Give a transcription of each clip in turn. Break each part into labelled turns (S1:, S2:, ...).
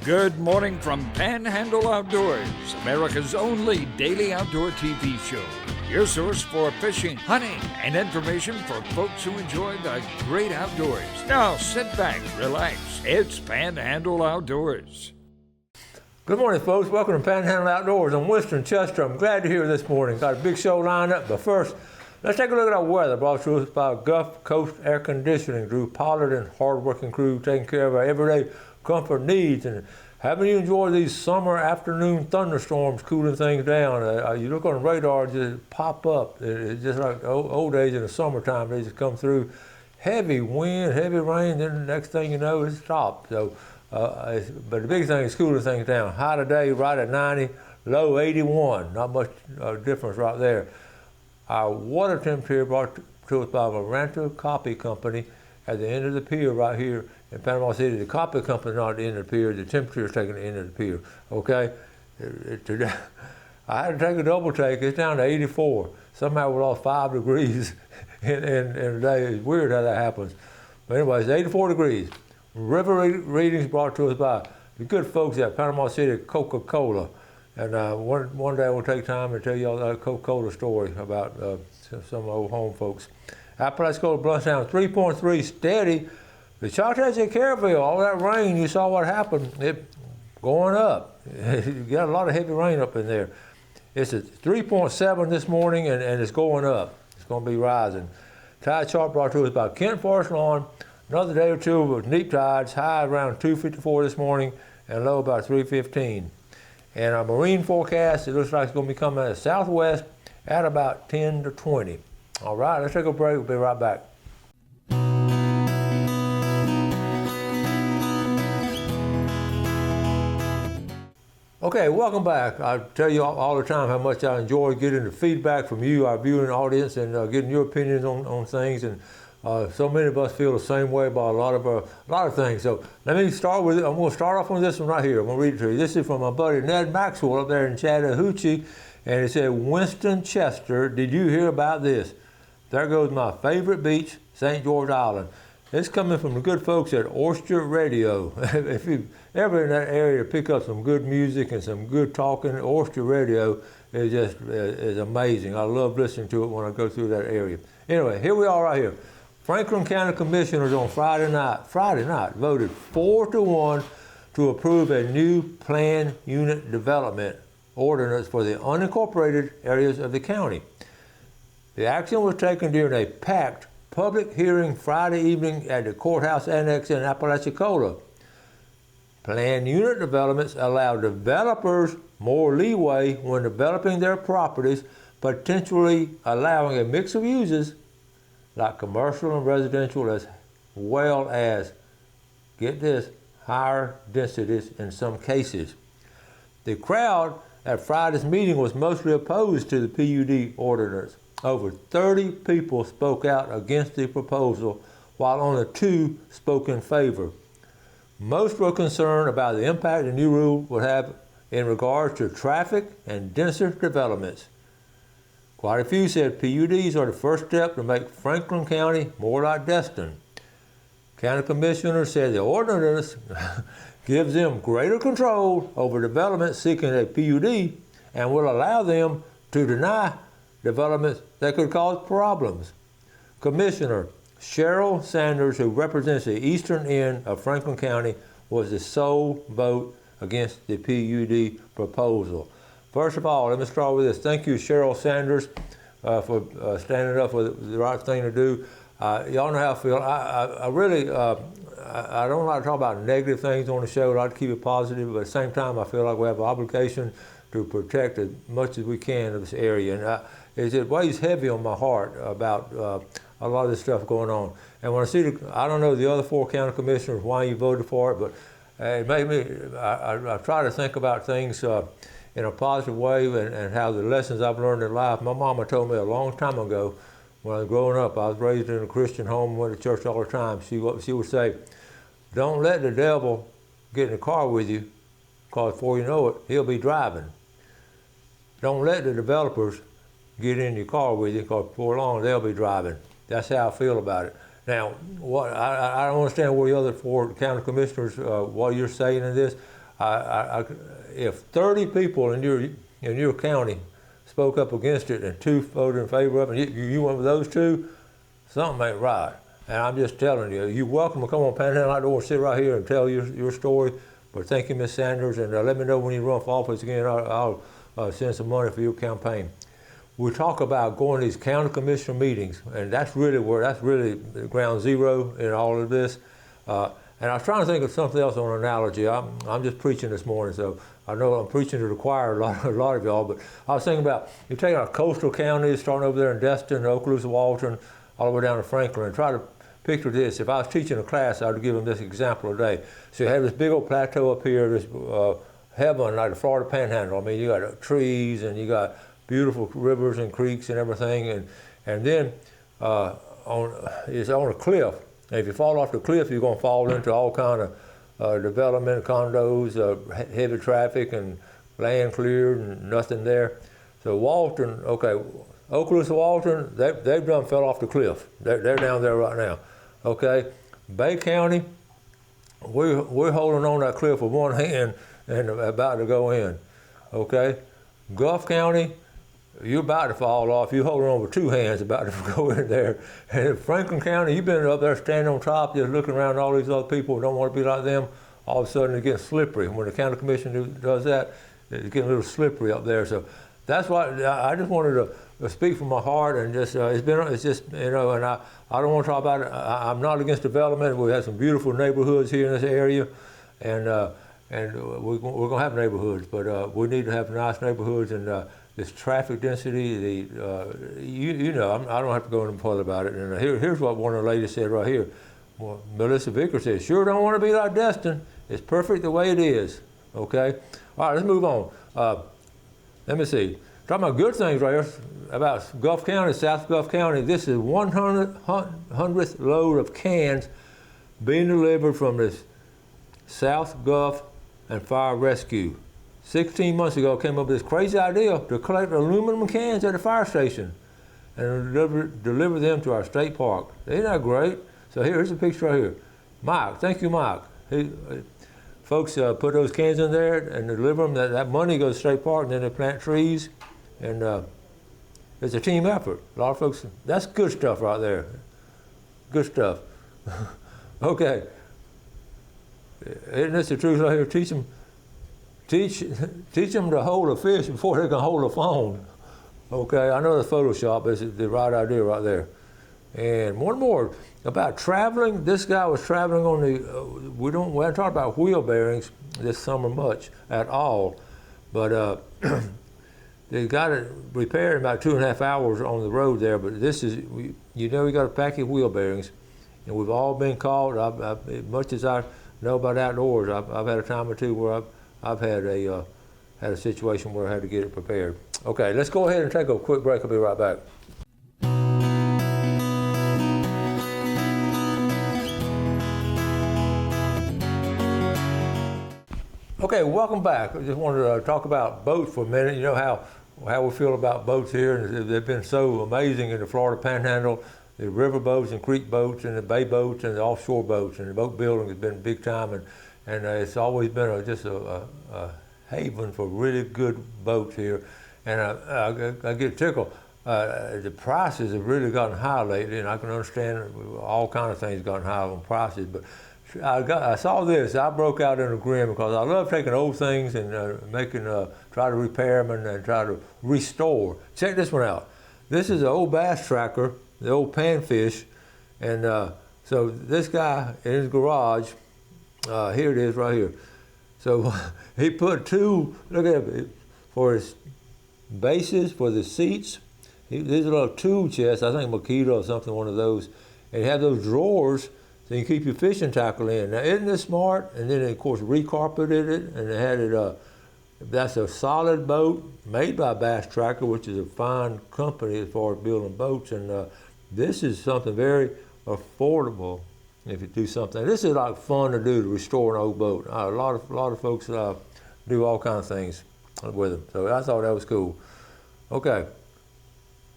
S1: Good morning from Panhandle Outdoors, America's only daily outdoor TV show. Your source for fishing, hunting, and information for folks who enjoy the great outdoors. Now sit back, relax. It's Panhandle Outdoors.
S2: Good morning, folks. Welcome to Panhandle Outdoors. I'm Winston Chester. I'm glad you're here this morning. Got a big show lined up, but first, let's take a look at our weather brought to us by Gulf Coast Air Conditioning. Drew Pollard and hard-working crew taking care of our everyday comfort needs. And haven't you enjoyed these summer afternoon thunderstorms cooling things down? You look on the radar, just pop up. It's just like old days in the summertime. They just come through. Heavy wind, heavy rain, then the next thing you know, it's stopped. So, but the big thing is cooling things down. High today, right at 90, low 81. Not much difference right there. Our water temperature brought to us by Maranta Copy Company at the end of the pier right here in Panama City. The copy company is not at the end of the pier. The temperature is taking the end of the pier. Okay, today I had to take a double take. It's down to 84. Somehow we lost 5 degrees in a day. It's weird how that happens. But anyway, it's 84 degrees. River readings brought to us by the good folks at Panama City Coca-Cola. And one day we'll take time to tell you all that Coca-Cola story about some old home folks. Apalachicola Bluntstown 3.3 steady. The Choctaws at Caraville, all that rain, you saw what happened. It going up. You got a lot of heavy rain up in there. It's at 3.7 this morning, and it's going up. It's going to be rising. Tide chart brought to us by Kent Forest Lawn. Another day or two with neap tides, high around 254 this morning, and low about 315. And our marine forecast, it looks like it's going to be coming out of southwest at about 10 to 20. All right, let's take a break. We'll be right back. Okay, welcome back. I tell you all the time how much I enjoy getting the feedback from you, our viewing audience, and getting your opinions on things. And so many of us feel the same way about a lot of things. So let me start with it. I'm going to start off on this one right here. I'm going to read it to you. This is from my buddy Ned Maxwell up there in Chattahoochee, and it said, "Winston Chester, did you hear about this? There goes my favorite beach, St. George Island." It's coming from the good folks at Oyster Radio. If you ever in that area pick up some good music and some good talking, Oyster Radio is amazing. I love listening to it when I go through that area. Anyway, here we are right here. Franklin County Commissioners on Friday night voted 4-1 to approve a new planned unit development ordinance for the unincorporated areas of the county. The action was taken during a packed public hearing Friday evening at the courthouse annex in Apalachicola. Planned unit developments allow developers more leeway when developing their properties, potentially allowing a mix of uses like commercial and residential, as well as, get this, higher densities in some cases. The crowd at Friday's meeting was mostly opposed to the PUD ordinance. Over 30 people spoke out against the proposal, while only 2 spoke in favor. Most were concerned about the impact the new rule would have in regards to traffic and denser developments. Quite a few said PUDs are the first step to make Franklin County more like Destin. County commissioners said the ordinance gives them greater control over development seeking a PUD and will allow them to deny developments that could cause problems. Commissioner Cheryl Sanders, who represents the eastern end of Franklin County, was the sole vote against the PUD proposal. First of all, let me start with this. Thank you, Cheryl Sanders, for standing up for the right thing to do. Y'all know how I feel. I really, I don't like to talk about negative things on the show. I like to keep it positive, but at the same time, I feel like we have an obligation to protect as much as we can of this area. And it weighs heavy on my heart about a lot of this stuff going on. And when I see I don't know the other 4 county commissioners why you voted for it, but it made me, I try to think about things in a positive way and how the lessons I've learned in life. My mama told me a long time ago when I was growing up, I was raised in a Christian home, went to church all the time. She would say, don't let the devil get in the car with you, because before you know it, he'll be driving. Don't let the developers get in your car with you, because before long they'll be driving. That's how I feel about it. Now, I don't understand where the other 4 county commissioners, what you're saying in this. if 30 people in your county spoke up against it and 2 voted in favor of it, and you went with those 2, something ain't right. And I'm just telling you, you're welcome to come on Panhandle Outdoor and sit right here and tell your story. But thank you, Ms. Sanders, and let me know when you run for office again. I'll send some money for your campaign. We talk about going to these county commissioner meetings, and that's really ground zero in all of this. And I was trying to think of something else on an analogy. I'm just preaching this morning, so I know I'm preaching to the choir, a lot of y'all, but I was thinking about, you take our coastal counties, starting over there in Destin, Okaloosa, Walton, all the way down to Franklin, and try to picture this. If I was teaching a class, I would give them this example today. So you have this big old plateau up here, this heaven, like the Florida Panhandle. I mean, you got trees, and you got beautiful rivers and creeks and everything, and then it's on a cliff. And if you fall off the cliff, you're going to fall into all kind of development, condos, heavy traffic, and land cleared, and nothing there. So Walton, okay, Okaloosa, Walton, they've done fell off the cliff. They're down there right now. Okay, Bay County, we're holding on that cliff with one hand and about to go in. Okay, Gulf County, you're about to fall off. You're holding on with 2 hands about to go in there. And in Franklin County, you've been up there standing on top, just looking around at all these other people who don't want to be like them. All of a sudden, it's getting slippery. When the county commission does that, it's getting a little slippery up there. So that's why I just wanted to speak from my heart, and just it's just and I don't want to talk about it. I'm not against development. We have some beautiful neighborhoods here in this area, and we're going to have neighborhoods, but we need to have nice neighborhoods, and this traffic density, I don't have to go any further about it. And here's what one of the ladies said right here. Well, Melissa Vickers said, "Sure don't want to be like Destin. It's perfect the way it is." Okay? All right, let's move on. Let me see. Talking about good things right here, about Gulf County, South Gulf County. This is 100th load of cans being delivered from this South Gulf and Fire Rescue. 16 months ago, came up with this crazy idea to collect aluminum cans at the fire station and deliver them to our state park. Isn't that great? So here's a picture right here. Mike, thank you, Mike. Folks put those cans in there and deliver them. That money goes to state park, and then they plant trees. And it's a team effort. A lot of folks, that's good stuff right there. Good stuff. Okay. Isn't this the truth right here? Teach them to hold a fish before they can hold a phone. Okay, I know the Photoshop, but it's the right idea right there. And one more about traveling. This guy was traveling on the, we haven't talked about wheel bearings this summer much at all, but they got it repaired in about 2.5 hours on the road there. But this is, you got to pack your wheel bearings, and we've all been caught. As much as I know about outdoors, I've had a time or two where I've had a situation where I had to get it prepared. Okay, let's go ahead and take a quick break. I'll be right back. Okay, welcome back. I just wanted to talk about boats for a minute. You know how we feel about boats here, and they've been so amazing in the Florida Panhandle. The river boats and creek boats and the bay boats and the offshore boats, and the boat building has been big time, and it's always been just a haven for really good boats here. And I get tickled. The prices have really gotten high lately, and I can understand all kinds of things gotten high on prices. But I saw this. I broke out in a grin because I love taking old things and try to repair them and try to restore. Check this one out. This is an old bass tracker, the old panfish, and so this guy in his garage. Here it is right here. So he put 2. Look at it, for his bases for the seats. These are little tool chests. I think Makita or something, one of those. And have those drawers so you can keep your fishing tackle in. Now, isn't this smart? And then, of course, recarpeted it, and they had it. That's a solid boat made by Bass Tracker, which is a fine company as far as building boats. And this is something very affordable if you do something. This is like fun to do, to restore an old boat. A lot of folks do all kinds of things with them. So I thought that was cool. Okay.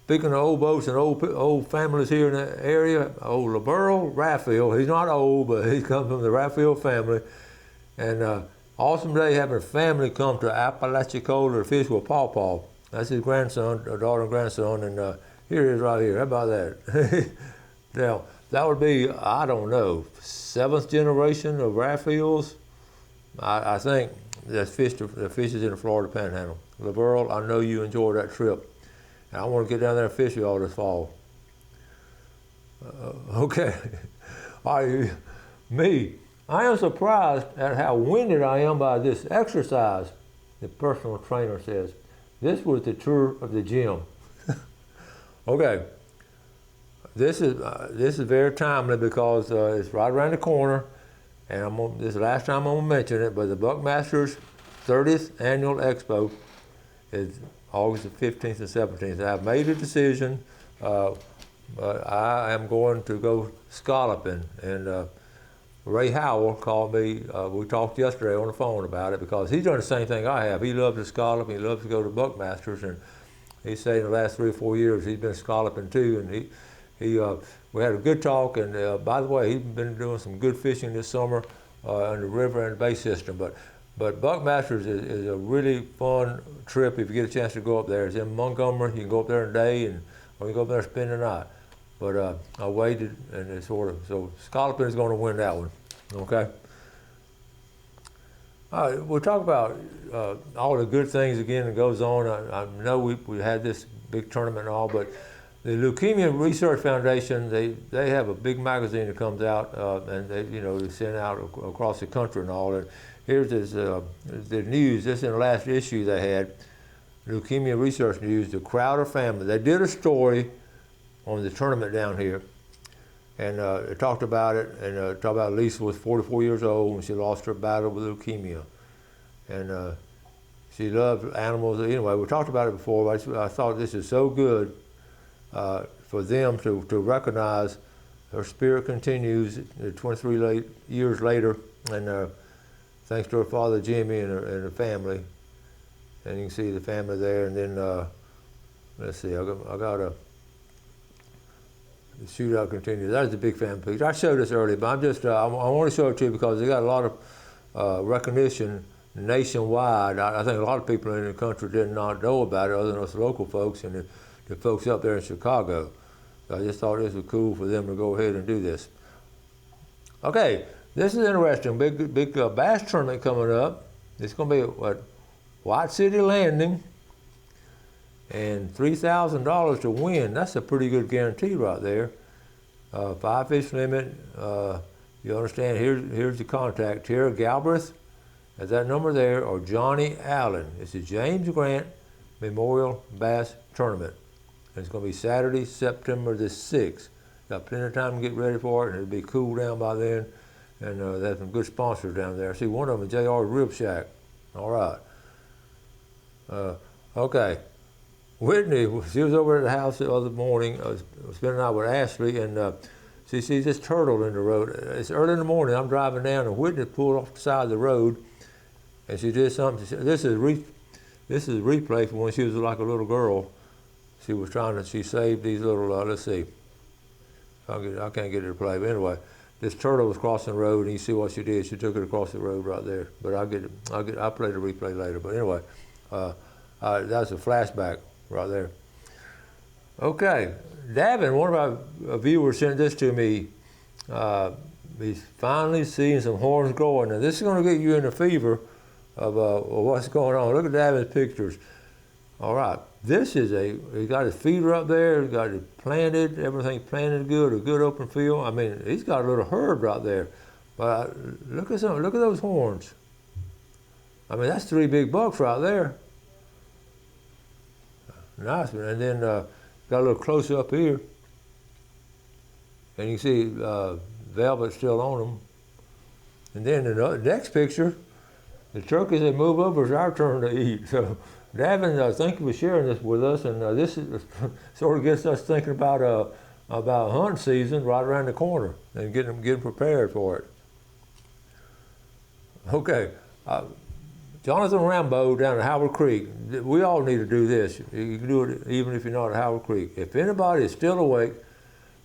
S2: Speaking of old boats and old families here in the area, old LaBurl Raphael, he's not old, but he comes from the Raphael family. And Awesome day having a family come to Apalachicola to fish with Paw Paw. That's his grandson, daughter and grandson, and here it is right here. How about that? Now, that would be, I don't know, 7th generation of Raffles. I think that fishes in the Florida Panhandle. Laverl, I know you enjoyed that trip. And I want to get down there and fish you all this fall. Okay. All right, me. I am surprised at how winded I am by this exercise, the personal trainer says. This was the tour of the gym. Okay. This is very timely because it's right around the corner, and this is the last time I'm going to mention it, but the Buckmasters 30th Annual Expo is August the 15th and 17th. I've made a decision, but I am going to go scalloping, and Ray Howell called me. We talked yesterday on the phone about it because he's done the same thing I have. He loves to scallop. He loves to go to Buckmasters, and he said in the last 3 or 4 years he's been scalloping too. And we had a good talk. And by the way, he's been doing some good fishing this summer on the river and the bay system. But Buckmasters is a really fun trip if you get a chance to go up there. It's in Montgomery. You can go up there in a day, or you can go up there and spend the night. But I waited, and it's so scalloping is going to win that one, okay? All right, we'll talk about all the good things again that goes on. I know we had this big tournament and all, but the Leukemia Research Foundation, they have a big magazine that comes out, and they send out across the country and all. And here's the news. This is in the last issue they had, Leukemia Research News, the Crowder family. They did a story on the tournament down here, and they talked about it, and talked about Lisa was 44 years old and she lost her battle with leukemia, and she loved animals. Anyway, we talked about it before, but I thought this is so good for them to recognize her spirit continues 23 years later, and thanks to her father Jimmy and her family, and you can see the family there. And then let's see, I got a the shootout continues. That is a big fan picture. I showed this earlier, but I want to show it to you because they got a lot of recognition nationwide. I think a lot of people in the country did not know about it other than us local folks and the folks up there in Chicago. So I just thought this was cool for them to go ahead and do this. Okay, this is interesting. Big bass tournament coming up. It's going to be at White City Landing. And $3,000 to win. That's a pretty good guarantee right there. 5 fish limit. You understand? Here's the contact. Tara Galbraith, is that number there, or Johnny Allen. It's the James Grant Memorial Bass Tournament. And it's going to be Saturday, September the 6th. Got plenty of time to get ready for it, and it'll be cool down by then. And there's some good sponsors down there. I see one of them is J.R. Rib Shack. All right. Okay. Whitney, she was over at the house the other morning, spending the night with Ashley, and she sees this turtle in the road. It's early in the morning, I'm driving down, and Whitney pulled off the side of the road, and she did something. This is a replay from when she was like a little girl. She saved these little, let's see, I can't get it to play, but anyway, this turtle was crossing the road, and you see what she did. She took it across the road right there, but I'll play the replay later. But anyway, that's a flashback right there. Okay, Davin, one of our viewers sent this to me. He's finally seeing some horns growing. Now this is going to get you in the fever of what's going on. Look at Davin's pictures. All right, he's got his feeder up there, he's got it planted, everything planted good, a good open field. I mean, he's got a little herd right there. But look at those horns. I mean, that's 3 big bucks right there. Nice one. And then got a little close up here, and you can see velvet still on them. And then in the next picture, the turkeys that move over is our turn to eat. So, Davin, thank you for sharing this with us. And this sort of gets us thinking about hunting season right around the corner and getting prepared for it. Okay. Jonathan Rambo down at Howard Creek. We all need to do this. You can do it even if you're not at Howard Creek. If anybody is still awake,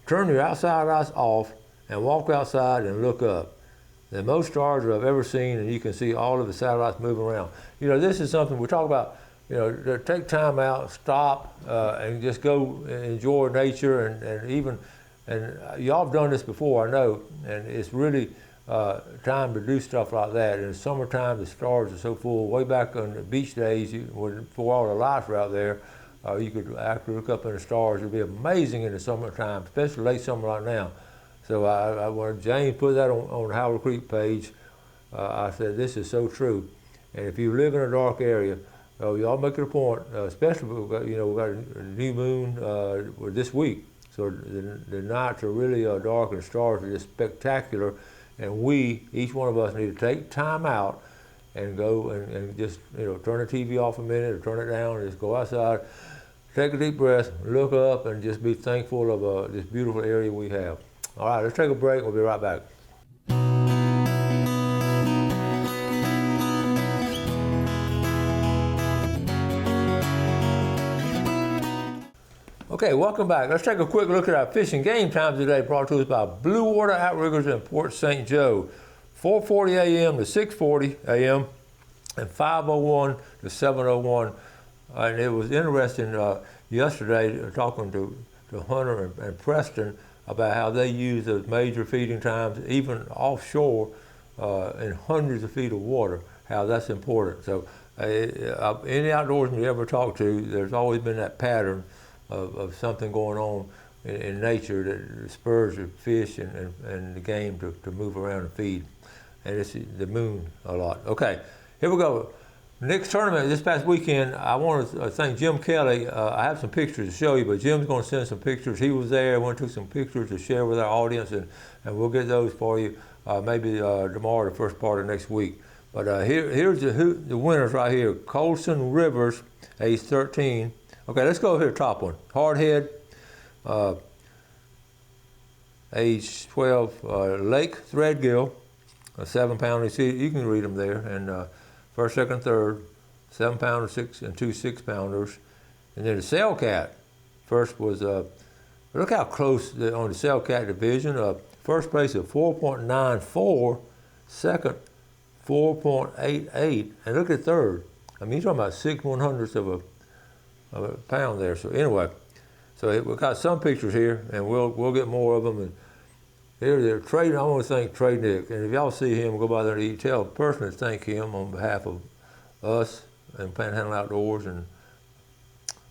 S2: turn your outside lights off and walk outside and look up. the most stars I've ever seen, and you can see all of the satellites moving around. You know, this is something we talk about. You know, to take time out, stop, and just go and enjoy nature, and y'all have done this before, I know, and it's really time to do stuff like that. In the summertime, the stars are so full. Way back on the beach days, before all the lights were out there, you could actually look up in the stars. It'd be amazing in the summertime, especially late summer like now. So when James put that on Howard Creek page, I said, this is so true. And if you live in a dark area, y'all make it a point, especially we've got a new moon this week. So the nights are really dark and the stars are just spectacular. And each one of us need to take time out and go and just, turn the TV off a minute or turn it down and just go outside, take a deep breath, look up, and just be thankful of this beautiful area we have. All right, let's take a break. We'll be right back. Okay, welcome back. Let's take a quick look at our fishing game times today, brought to us by Blue Water Outriggers in Port St. Joe. 4:40 a.m. to 6:40 a.m. and 5:01 to 7:01. And it was interesting yesterday talking to Hunter and Preston about how they use those major feeding times, even offshore in hundreds of feet of water, how that's important. So any outdoorsman you ever talk to, there's always been that pattern of something going on in nature that spurs the fish and the game to move around and feed. And it's the moon a lot. Okay, here we go. Next tournament this past weekend, I want to thank Jim Kelly. I have some pictures to show you, but Jim's going to send some pictures. He was there. I went and took some pictures to share with our audience, and we'll get those for you maybe tomorrow or the first part of next week. But here's the winners right here. Colson Rivers, age 13. Okay, let's go here, top one. Hardhead, age 12. Lake Threadgill, a 7-pounder. You can read them there. And first, second, third, 7-pounder, 6 and 2 6-pounders. And then the Sailcat. First was, look how close on the Sailcat division. First place at 4.94, second 4.88, and look at third. I mean, you're talking about 6/100ths of a pound there. So anyway, we've got some pictures here, and we'll get more of them. And here they're trading. I want to thank Trey Nick, and if y'all see him, go by there and eat. Tell personally thank him on behalf of us and Panhandle Outdoors, and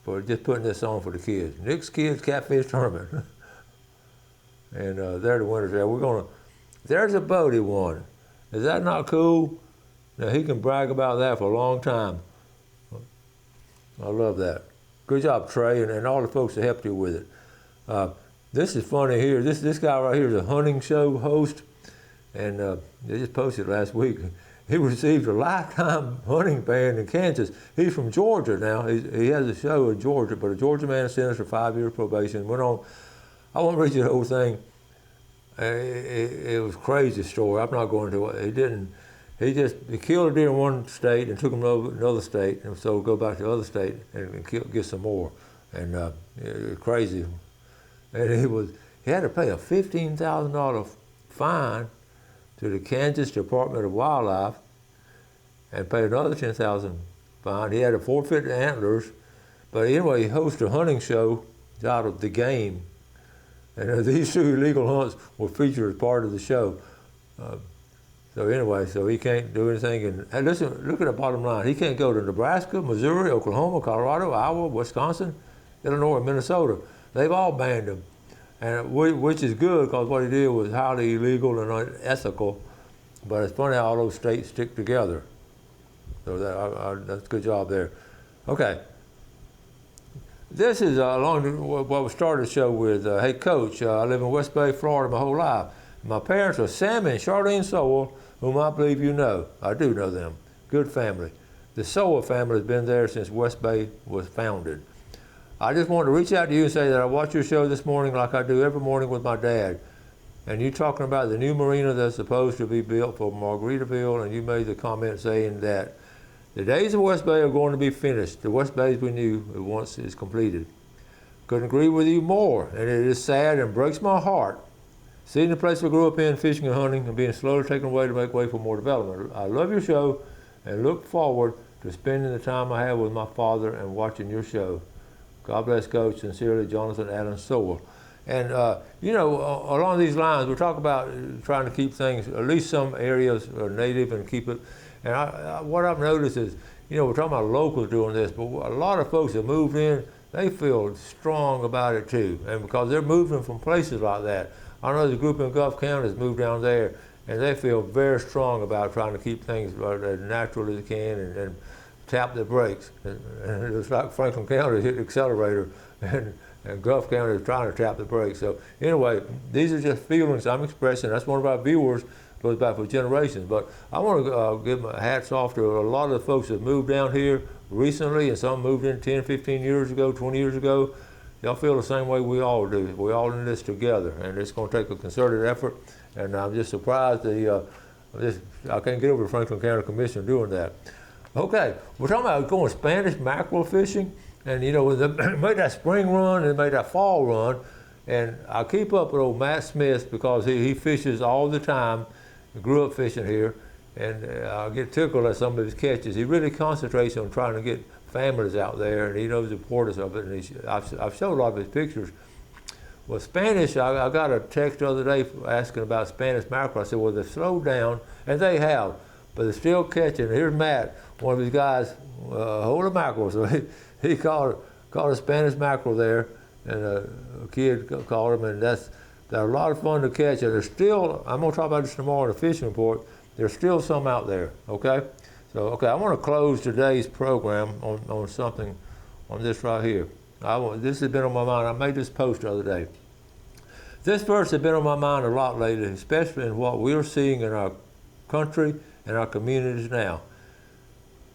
S2: for just putting this on for the kids. Nick's Kids Catfish Tournament, and they're the winners there. There's a boat he won. Is that not cool? Now he can brag about that for a long time. I love that. Good job, Trey, and all the folks that helped you with it. This is funny here. This guy right here is a hunting show host, and they just posted last week. He received a lifetime hunting ban in Kansas. He's from Georgia now. He has a show in Georgia, but a Georgia man is sentenced for 5 years probation. Went on. I won't read you the whole thing. It was a crazy story. I'm not going to it. He didn't. He killed a deer in one state and took him to another state, and so go back to the other state and get some more. And it was crazy. And he had to pay a $15,000 fine to the Kansas Department of Wildlife and pay another $10,000 fine. He had to forfeit the antlers, but anyway, he hosted a hunting show out of the game. And these 2 illegal hunts were featured as part of the show. So he can't do anything. And listen, look at the bottom line. He can't go to Nebraska, Missouri, Oklahoma, Colorado, Iowa, Wisconsin, Illinois, and Minnesota. They've all banned him, and which is good because what he did was highly illegal and unethical. But it's funny how all those states stick together. So that's a good job there. Okay. This is along what we started the show with. Hey, Coach, I live in West Bay, Florida my whole life. My parents are Sammy and Charlene Sowell, whom I believe you know. I do know them. Good family. The Sowell family has been there since West Bay was founded. I just wanted to reach out to you and say that I watched your show this morning like I do every morning with my dad. And you talking about the new marina that's supposed to be built for Margaritaville, and you made the comment saying that the days of West Bay are going to be finished. The West Bays we knew once is completed. Couldn't agree with you more, and it is sad and breaks my heart. seeing the place I grew up in, fishing and hunting, and being slowly taken away to make way for more development. I love your show and look forward to spending the time I have with my father and watching your show. God bless, Coach. Sincerely, Jonathan Allen Sowell. And, along these lines, we talk about trying to keep things, at least some areas are native and keep it. And what I've noticed is, we're talking about locals doing this, but a lot of folks that moved in, they feel strong about it too. And because they're moving from places like that. I know there's a group in Gulf County that's moved down there, and they feel very strong about trying to keep things as natural as they can and tap the brakes. And it's like Franklin County hit the accelerator, and Gulf County is trying to tap the brakes. So anyway, these are just feelings I'm expressing. That's one of our viewers, goes back for generations. But I want to give my hats off to a lot of the folks that moved down here recently, and some moved in 10, 15 years ago, 20 years ago. Y'all feel the same way we all do. We're all in this together, and it's going to take a concerted effort. And I'm just surprised I can't get over the Franklin County Commission doing that. Okay, we're talking about going Spanish mackerel fishing, and when they made that spring run and made that fall run, and I keep up with old Matt Smith because he fishes all the time. He grew up fishing here, and I get tickled at some of his catches. He really concentrates on trying to get families out there, and he knows the importance of it. And I've showed a lot of his pictures. Well, Spanish, I got a text the other day asking about Spanish mackerel. I said, well, they've slowed down, and they have, but they're still catching. Here's Matt, one of his guys, holding mackerel. So he caught a Spanish mackerel there, and a kid caught him, and they're a lot of fun to catch. And there's still, I'm going to talk about this tomorrow in the fishing report, there's still some out there, okay? So, I want to close today's program on something, on this right here. This has been on my mind. I made this post the other day. This verse has been on my mind a lot lately, especially in what we're seeing in our country and our communities now.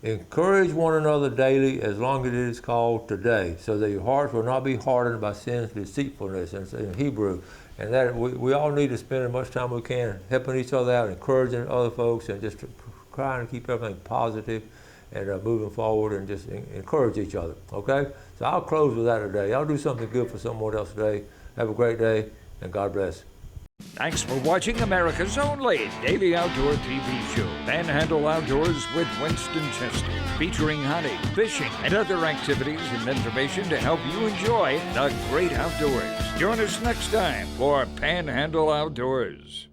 S2: Encourage one another daily as long as it is called today, so that your hearts will not be hardened by sin's deceitfulness, in Hebrew. And that we all need to spend as much time we can helping each other out, encouraging other folks, and just trying to keep everything positive and moving forward and just encourage each other, okay? So I'll close with that today. I'll do something good for someone else today. Have a great day, and God bless.
S1: Thanks for watching America's only daily outdoor TV show, Panhandle Outdoors with Winston Chester, featuring hunting, fishing, and other activities and information to help you enjoy the great outdoors. Join us next time for Panhandle Outdoors.